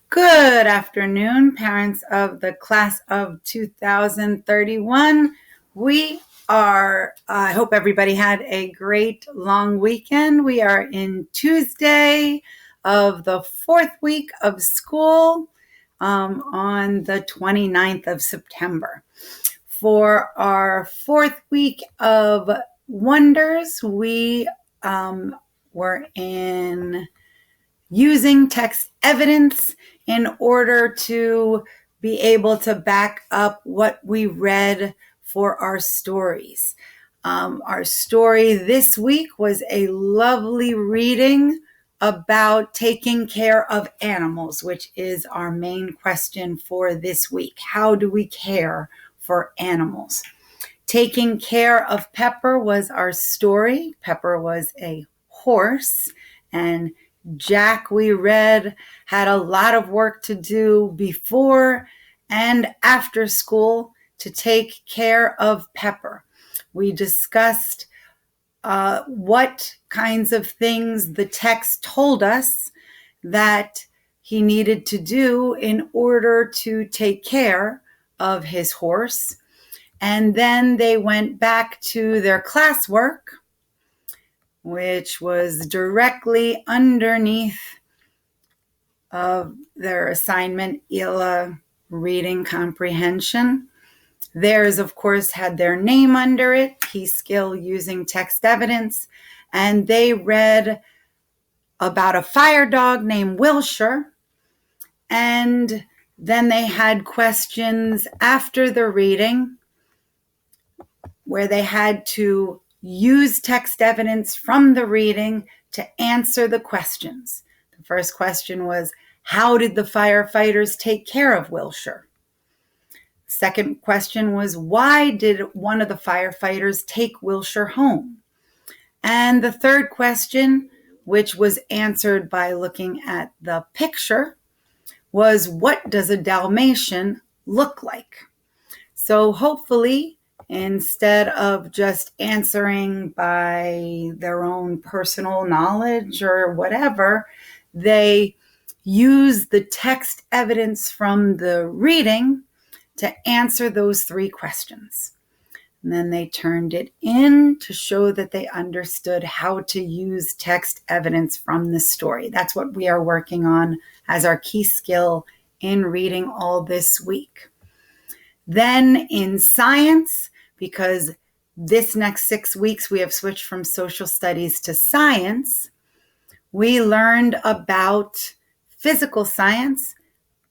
Good afternoon, parents of the class of 2031. I hope everybody had a great long weekend. We are in Tuesday of the fourth week of school on the 29th of September. For our fourth week of wonders, we were in using text evidence in order to be able to back up what we read for our stories. Our story this week was a lovely reading about taking care of animals, which is our main question for this week. How do we care for animals? Taking care of Pepper was our story. Pepper was a horse, and Jack, we read, had a lot of work to do before and after school to take care of Pepper. We discussed what kinds of things the text told us that he needed to do in order to take care of his horse. And then they went back to their classwork, which was directly underneath of their assignment, ELA reading comprehension. Theirs, of course, had their name under it, Key Skill Using Text Evidence, and they read about a fire dog named Wilshire, and then they had questions after the reading where they had to use text evidence from the reading to answer the questions. The first question was, how did the firefighters take care of Wilshire? Second question was, why did one of the firefighters take Wilshire home? And the third question, which was answered by looking at the picture, was, what does a Dalmatian look like? So hopefully, instead of just answering by their own personal knowledge or whatever, they use the text evidence from the reading to answer those three questions. And then they turned it in to show that they understood how to use text evidence from the story. That's what we are working on as our key skill in reading all this week. Then in science, because this next 6 weeks we have switched from social studies to science, we learned about physical science.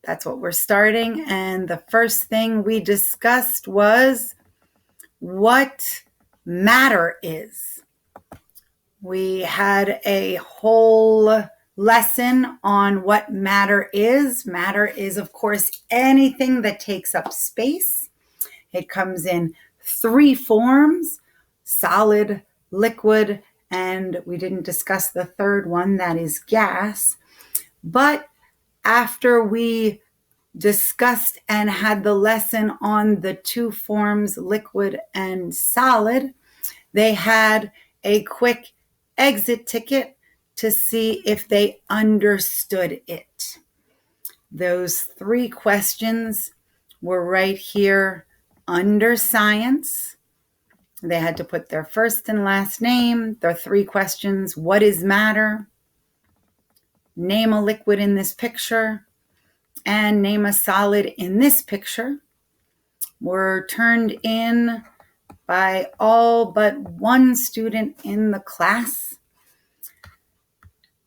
That's what we're starting. And the first thing we discussed was what matter is. We had a whole lesson on what matter is. Matter is, of course, anything that takes up space. It comes in 3 forms: solid, liquid, and we didn't discuss the third one, that is gas. But after we discussed and had the lesson on the 2 forms, liquid and solid, they had a quick exit ticket to see if they understood it. Those 3 questions were right here under science. They had to put their first and last name, their 3 questions: what is matter? Name a liquid in this picture, and name a solid in this picture. Were turned in by all but 1 student in the class.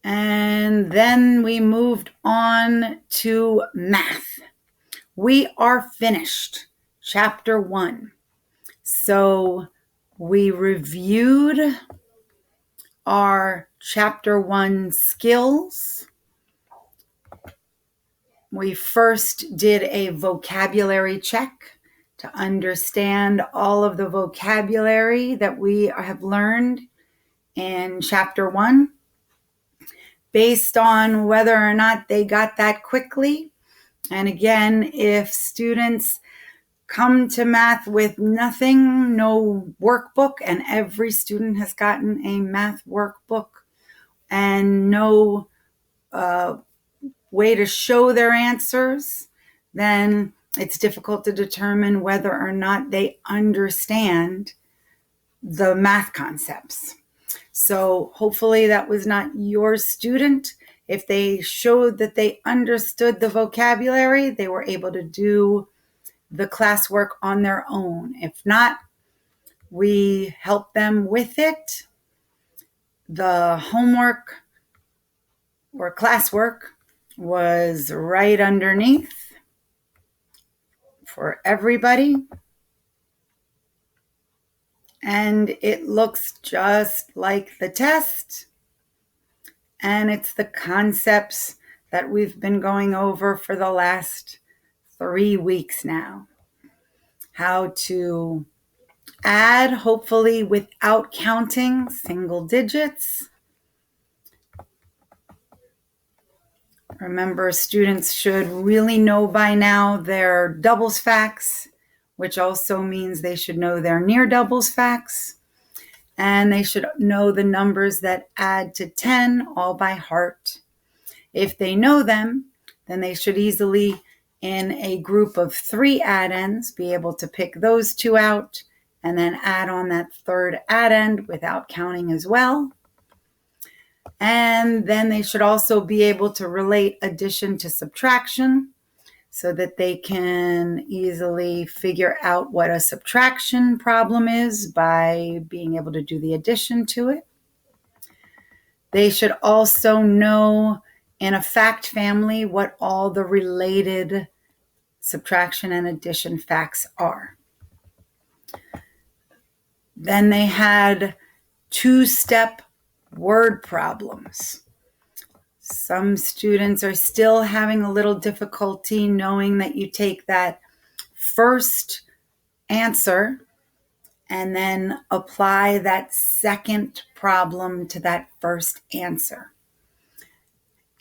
And then we moved on to math. We are finished chapter 1. So we reviewed our chapter 1 skills. We first did a vocabulary check to understand all of the vocabulary that we have learned in chapter 1, based on whether or not they got that quickly. And again, if students come to math with nothing, no workbook, and every student has gotten a math workbook, and no way to show their answers, then it's difficult to determine whether or not they understand the math concepts. So hopefully that was not your student. If they showed that they understood the vocabulary, they were able to do the classwork on their own. If not, we help them with it. The homework or classwork was right underneath for everybody. And it looks just like the test. And it's the concepts that we've been going over for the last 3 weeks now. How to add, hopefully without counting single digits. Remember, students should really know by now their doubles facts, which also means they should know their near doubles facts. And they should know the numbers that add to 10 all by heart. If they know them, then they should easily, in a group of 3 addends, be able to pick those 2 out and then add on that third addend without counting as well. And then they should also be able to relate addition to subtraction so that they can easily figure out what a subtraction problem is by being able to do the addition to it. They should also know in a fact family what all the related subtraction and addition facts are. Then they had 2-step word problems. Some students are still having a little difficulty knowing that you take that first answer and then apply that second problem to that first answer.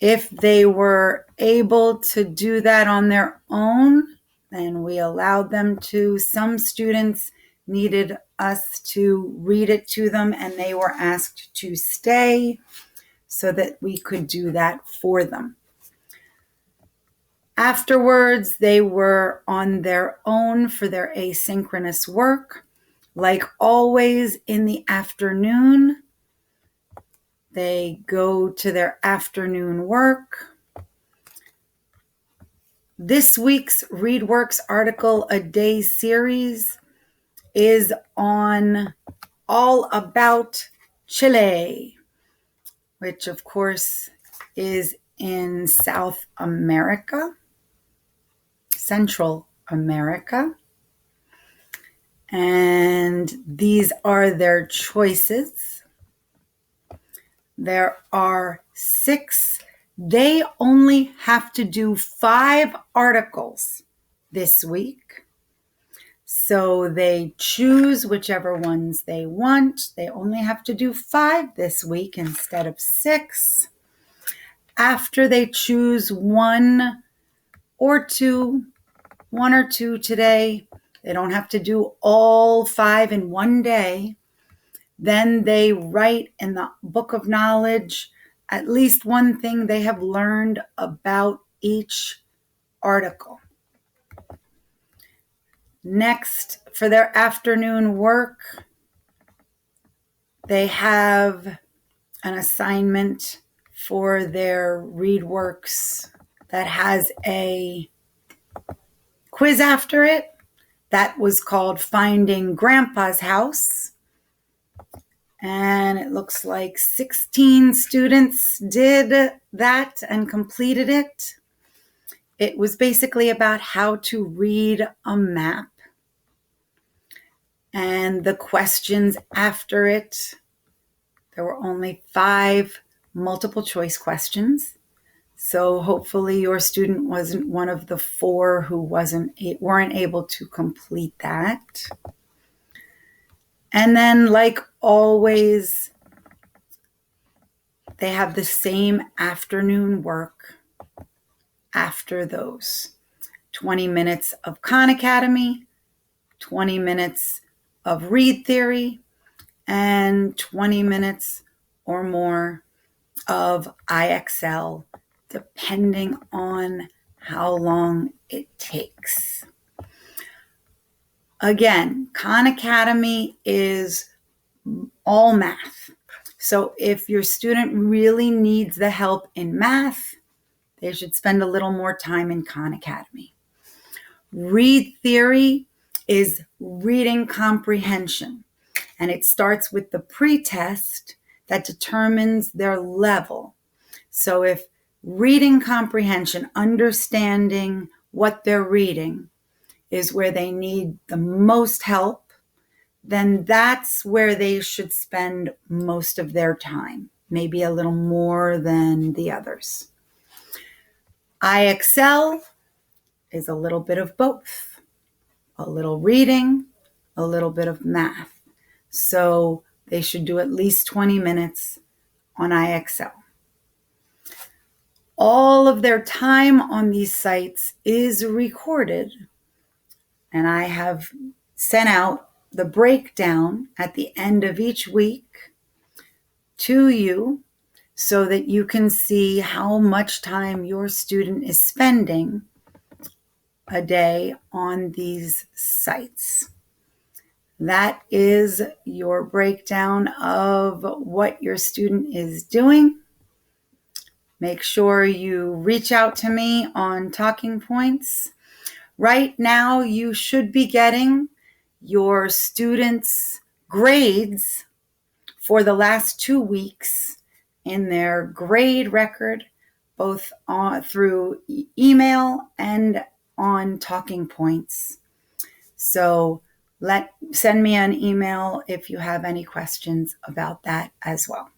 If they were able to do that on their own, then we allowed them to. Some students needed us to read it to them, and they were asked to stay so that we could do that for them. Afterwards, they were on their own for their asynchronous work. Like always in the afternoon, they go to their afternoon work. This week's ReadWorks Article a Day series is on all about Chile, which of course is in South America, Central America. And these are their choices. There are 6. They only have to do 5 articles this week. So they choose whichever ones they want. They only have to do 5 this week instead of 6. After they choose 1 or 2 today, they don't have to do all 5 in one day. Then they write in the book of knowledge at least one thing they have learned about each article. Next, for their afternoon work, they have an assignment for their ReadWorks that has a quiz after it. That was called Finding Grandpa's House. And it looks like 16 students did that and completed it. It was basically about how to read a map. And the questions after it, there were only 5 multiple choice questions. So hopefully your student wasn't one of the 4 who weren't able to complete that. And then, like always, they have the same afternoon work after those. 20 minutes of Khan Academy, 20 minutes of read theory, and 20 minutes or more of IXL depending on how long it takes. Again, Khan Academy is all math. So if your student really needs the help in math, they should spend a little more time in Khan Academy. Read theory is reading comprehension, and it starts with the pretest that determines their level. So if reading comprehension, understanding what they're reading, is where they need the most help, then that's where they should spend most of their time, maybe a little more than the others. IXL is a little bit of both, a little reading, a little bit of math. So they should do at least 20 minutes on IXL. All of their time on these sites is recorded, and I have sent out the breakdown at the end of each week to you so that you can see how much time your student is spending a day on these sites. That is your breakdown of what your student is doing. Make sure you reach out to me on Talking Points. Right now, you should be getting your students' grades for the last 2 weeks in their grade record, both through email and on Talking Points. So send me an email if you have any questions about that as well.